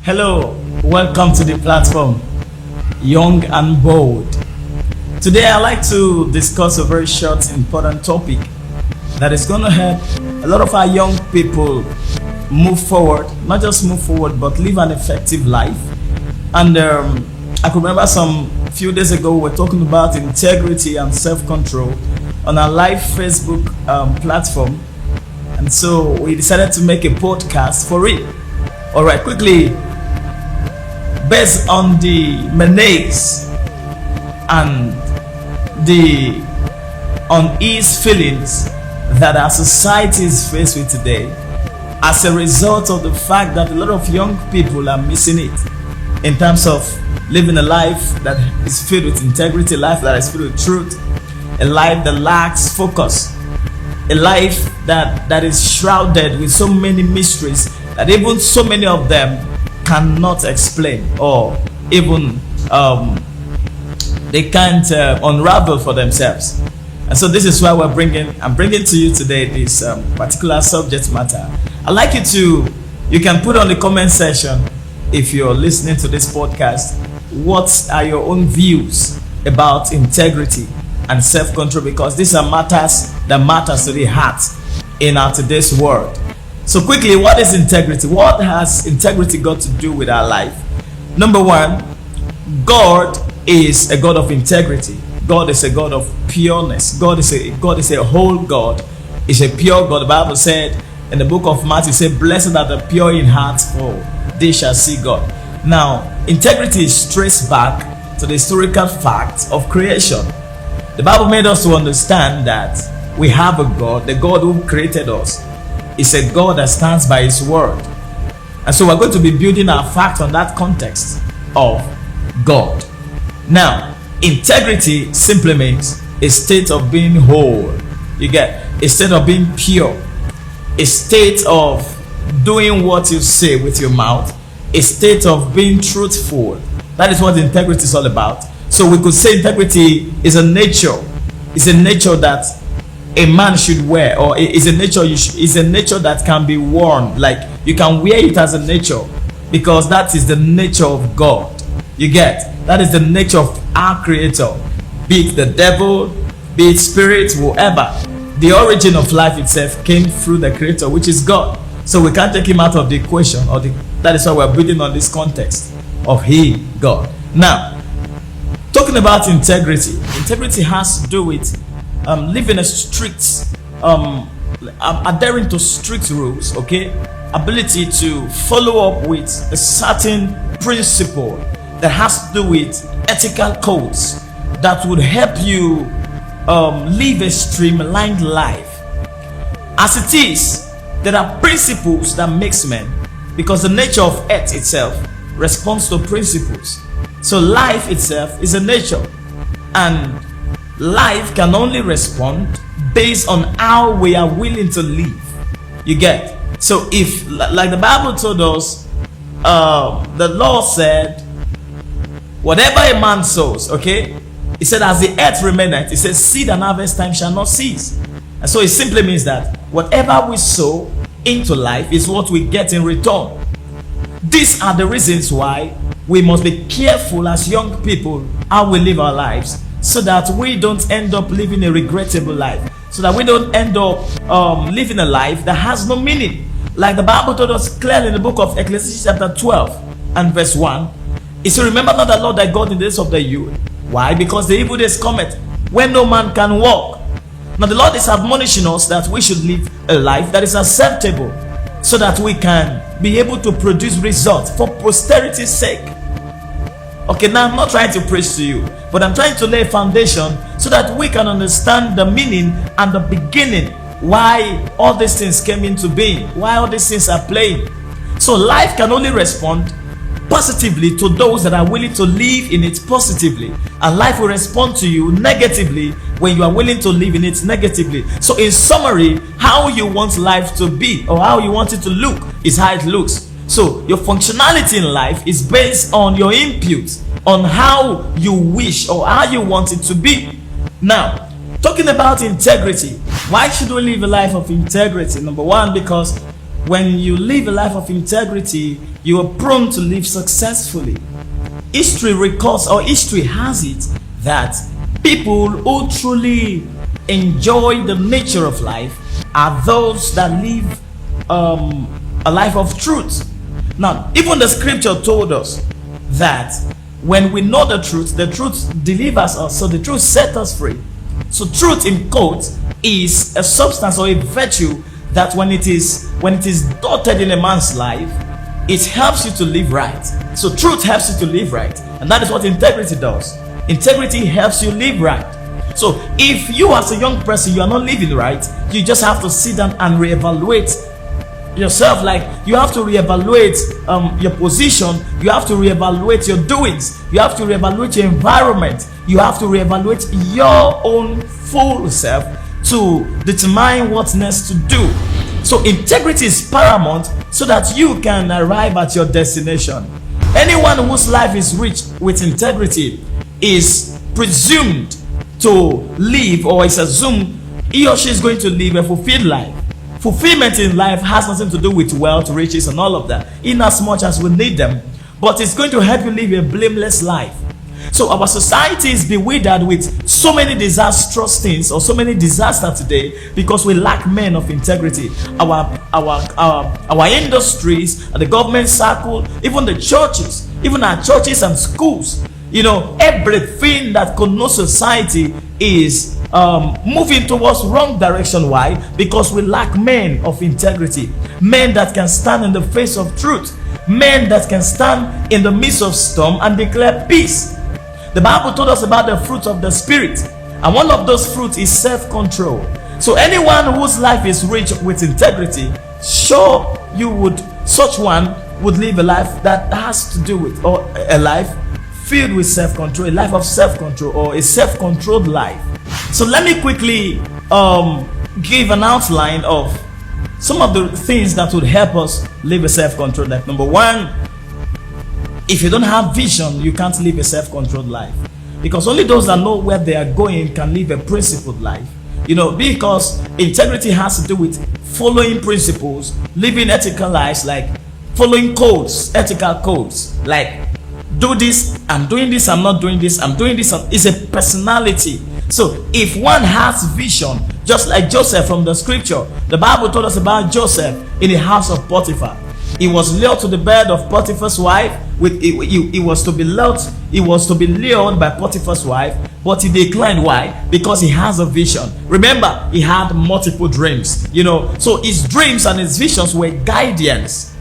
Hello, welcome to the platform, Young and Bold. Today I'd like to discuss a very short, important topic that is going to help a lot of our young people move forward, not just move forward, but live an effective life. And I could remember some few days ago we were talking about integrity and self-control on our live Facebook platform. And so we decided to make a podcast for it. All right, quickly, based on the menace and the unease feelings that our society is faced with today, as a result of the fact that a lot of young people are missing it in terms of living a life that is filled with integrity, a life that is filled with truth, a life that lacks focus, a life that is shrouded with so many mysteries that even so many of them cannot explain, or even they can't unravel for themselves. And so this is why I'm bringing to you today this particular subject matter. I'd like you can put on the comment section, if you're listening to this podcast, what are your own views about integrity and self-control, because these are matters that matters to the heart in our today's world. So quickly, what is integrity? What has integrity got to do with our life? Number one, God is a God of integrity. God is a God of pureness. God is a whole God. Is a pure God. The Bible said in the book of Matthew, said, "Blessed are the pure in heart, for they shall see God." Now, integrity is traced back to the historical fact of creation. The Bible made us to understand that we have a God, the God who created us. Is a God that stands by His word. And so we're going to be building our fact on that context of God. Now, integrity simply means a state of being whole. You get a state of being pure, a state of doing what you say with your mouth, a state of being truthful. That is what integrity is all about. So we could say integrity is a nature. It's a nature that a man should wear, or is a nature that can be worn. Like you can wear it as a nature, because that is the nature of God. You get that is the nature of our Creator, be it the devil, be it spirit, whoever. The origin of life itself came through the Creator, which is God. So we can't take Him out of the equation, that is why we're building on this context of He, God. Now, talking about integrity has to do with living a strict, adhering to strict rules, okay? Ability to follow up with a certain principle that has to do with ethical codes that would help you live a streamlined life. As it is, there are principles that makes men, because the nature of earth itself responds to principles. So life itself is a nature, and life can only respond based on how we are willing to live. You get? So if, like the Bible told us, the law said, whatever a man sows, okay? It said, as the earth remaineth, it says, seed and harvest time shall not cease. And so it simply means that whatever we sow into life is what we get in return. These are the reasons why we must be careful as young people how we live our lives, so that we don't end up living a regrettable life, so that we don't end up living a life that has no meaning. Like the Bible told us clearly in the book of Ecclesiastes chapter 12 and verse 1, it says, "Remember not the Lord thy God in the days of the youth." Why? Because the evil days cometh when no man can walk. Now the Lord is admonishing us that we should live a life that is acceptable, so that we can be able to produce results for posterity's sake. Okay, now I'm not trying to preach to you, but I'm trying to lay a foundation so that we can understand the meaning and the beginning, why all these things came into being, why all these things are playing. So life can only respond positively to those that are willing to live in it positively, and life will respond to you negatively when you are willing to live in it negatively. So in summary, how you want life to be, or how you want it to look, is how it looks. So your functionality in life is based on your input, on how you wish or how you want it to be. Now, talking about integrity, why should we live a life of integrity? Number one, because when you live a life of integrity, you are prone to live successfully. History records, or history has it, that people who truly enjoy the nature of life are those that live a life of truth. Now, even the scripture told us that when we know the truth delivers us. So the truth sets us free. So truth, in quotes, is a substance or a virtue that when it is dotted in a man's life, it helps you to live right. So truth helps you to live right, and that is what integrity does. Integrity helps you live right. So if you as a young person, you are not living right, you just have to sit down and reevaluate yourself. Like, you have to reevaluate your position, you have to reevaluate your doings, you have to reevaluate your environment, you have to reevaluate your own full self to determine what's next to do. So integrity is paramount so that you can arrive at your destination. Anyone whose life is rich with integrity is presumed to live, or is assumed he or she is going to live a fulfilled life. Fulfillment in life has nothing to do with wealth, riches, and all of that, in as much as we need them, but it's going to help you live a blameless life. So our society is bewildered with so many disastrous things, or so many disasters today, because we lack men of integrity. Our industries, the government circle, even the churches, even our churches and schools, you know, everything that connotes society is moving towards wrong direction. Why? Because we lack men of integrity, men that can stand in the face of truth, men that can stand in the midst of storm and declare peace. The Bible told us about the fruit of the Spirit, and one of those fruits is self-control. So anyone whose life is rich with integrity, such one would live a life that has to do with, or a life filled with self-control, a life of self-control, or a self-controlled life. So let me quickly give an outline of some of the things that would help us live a self-controlled life. Number one, if you don't have vision, you can't live a self-controlled life, because only those that know where they are going can live a principled life. You know, because integrity has to do with following principles, living ethical lives, like following codes, ethical codes, like do this, I'm doing this, I'm not doing this, I'm doing this. It's a personality. So if one has vision, just like Joseph from the scripture, the Bible told us about Joseph in the house of Potiphar. He was lured to the bed of Potiphar's wife. He was to be lured by Potiphar's wife, but he declined. Why? Because he has a vision. Remember, he had multiple dreams. You know, so his dreams and his visions were guidance.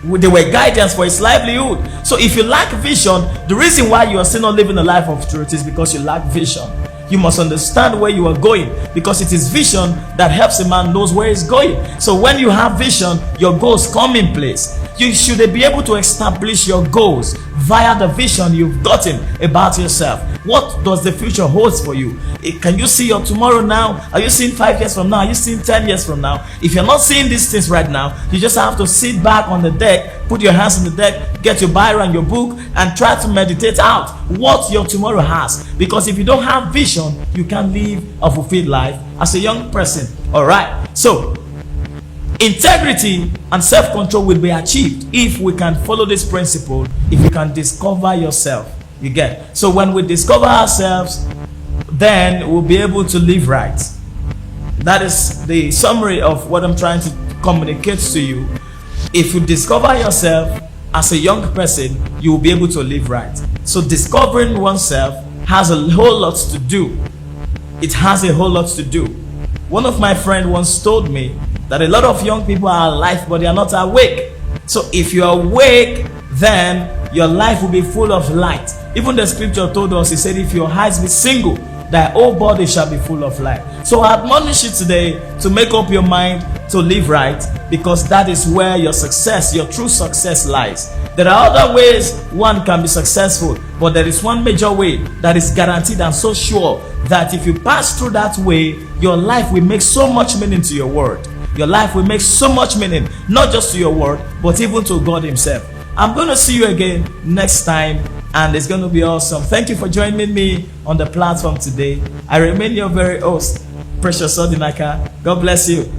They were guidance for his livelihood. So if you lack vision, the reason why you are still not living a life of truth is because you lack vision. You must understand where you are going, because it is vision that helps a man knows where he's going. So when you have vision, your goals come in place. You should be able to establish your goals via the vision you've gotten about yourself. What does the future hold for you? Can you see your tomorrow now? Are you seeing 5 years from now? Are you seeing 10 years from now? If you're not seeing these things right now, you just have to sit back on the deck, put your hands on the deck, get your Bible and your book, and try to meditate out what your tomorrow has. Because if you don't have vision, you can't live a fulfilled life as a young person. All right. So integrity and self-control will be achieved if we can follow this principle, if you can discover yourself. You get? So when we discover ourselves, then we'll be able to live right. That is the summary of what I'm trying to communicate to you. If you discover yourself as a young person, you will be able to live right. So discovering oneself has a whole lot to do. It has a whole lot to do. One of my friends once told me that a lot of young people are alive, but they are not awake. So if you are awake, then your life will be full of light. Even the scripture told us, he said, if your eyes be single, thy whole body shall be full of light. So I admonish you today to make up your mind to live right, because that is where your success, your true success lies. There are other ways one can be successful, but there is one major way that is guaranteed and so sure that if you pass through that way, your life will make so much meaning to your world. Your life will make so much meaning, not just to your world, but even to God himself. I'm going to see you again next time, and it's going to be awesome. Thank you for joining me on the platform today. I remain your very host, Precious Odinaka. God bless you.